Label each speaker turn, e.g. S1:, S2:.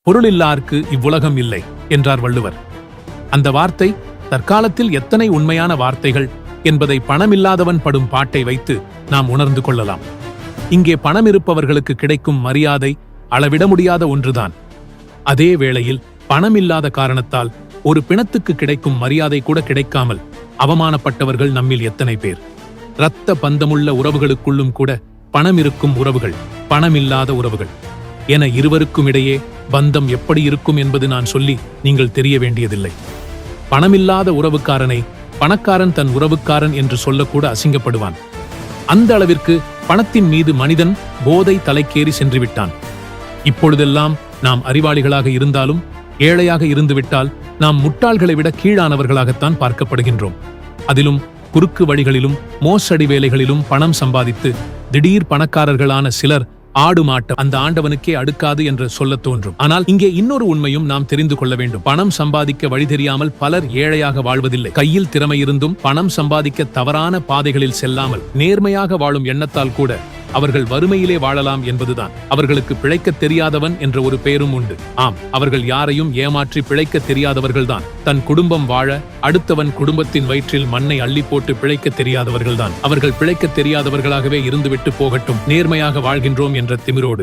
S1: பொருளில்லார்க்கு இவ்வுலகம் இல்லை என்றார் வள்ளுவர். அந்த வார்த்தை தற்காலத்தில் எத்தனை உண்மையான வார்த்தைகள் என்பதை பணமில்லாதவன் படும் பாட்டை வைத்து நாம் உணர்ந்து கொள்ளலாம். இங்கே பணம் இருப்பவர்களுக்கு கிடைக்கும் மரியாதை அளவிட முடியாத ஒன்றுதான். அதே வேளையில் பணமில்லாத காரணத்தால் ஒரு பிணத்துக்கு கிடைக்கும் மரியாதை கூட கிடைக்காமல் அவமானப்பட்டவர்கள் நம்மில் எத்தனை பேர். இரத்த பந்தமுள்ள உறவுகளுக்குள்ளும் கூட பணம் இருக்கும் உறவுகள், பணமில்லாத உறவுகள் என இருவருக்கும் இடையே பந்தம் எப்படி இருக்கும் என்பது நான் சொல்லி நீங்கள் தெரிய வேண்டியதில்லை. பணமில்லாத உறவுக்காரனை பணக்காரன் தன் உறவுக்காரன் என்று சொல்லக்கூட அசிங்கப்படுவான். அந்த அளவிற்கு பணத்தின் மீது மனிதன் போதை தலைக்கேறி சென்று விட்டான். இப்பொழுதெல்லாம் நாம் அறிவாளிகளாக இருந்தாலும் ஏழையாக இருந்துவிட்டால் நாம் முட்டாள்களை விட கீழானவர்களாகத்தான் பார்க்கப்படுகின்றோம். அதிலும் குறுக்கு வழிகளிலும் மோசடி வேலைகளிலும் பணம் சம்பாதித்து திடீர் பணக்காரர்களான சிலர் ஆடு மாட்டம் அந்த ஆண்டவனுக்கே அடுக்காது என்று சொல்லத் தோன்றும். ஆனால் இங்கே இன்னொரு உண்மையும் நாம் தெரிந்து கொள்ள வேண்டும். பணம் சம்பாதிக்க வழி தெரியாமல் பலர் ஏழையாக வாழ்வதில்லை. கையில் திறமை இருந்தும் பணம் சம்பாதிக்க தவறான பாதைகளில் செல்லாமல் நேர்மையாக வாழும் எண்ணத்தால் கூட அவர்கள் வறுமையிலே வாழலாம் என்பதுதான். அவர்களுக்கு பிழைக்கத் தெரியாதவன் என்ற ஒரு பெயரும் உண்டு. ஆம், அவர்கள் யாரையும் ஏமாற்றி பிழைக்கத் தெரியாதவர்கள்தான். தன் குடும்பம் வாழ அடுத்தவன் குடும்பத்தின் வயிற்றில் மண்ணை அள்ளி போட்டு பிழைக்கத் தெரியாதவர்கள்தான். அவர்கள் பிழைக்கத் தெரியாதவர்களாகவே இருந்துவிட்டு போகட்டும், நேர்மையாக வாழ்கின்றோம் என்ற திமிரோடு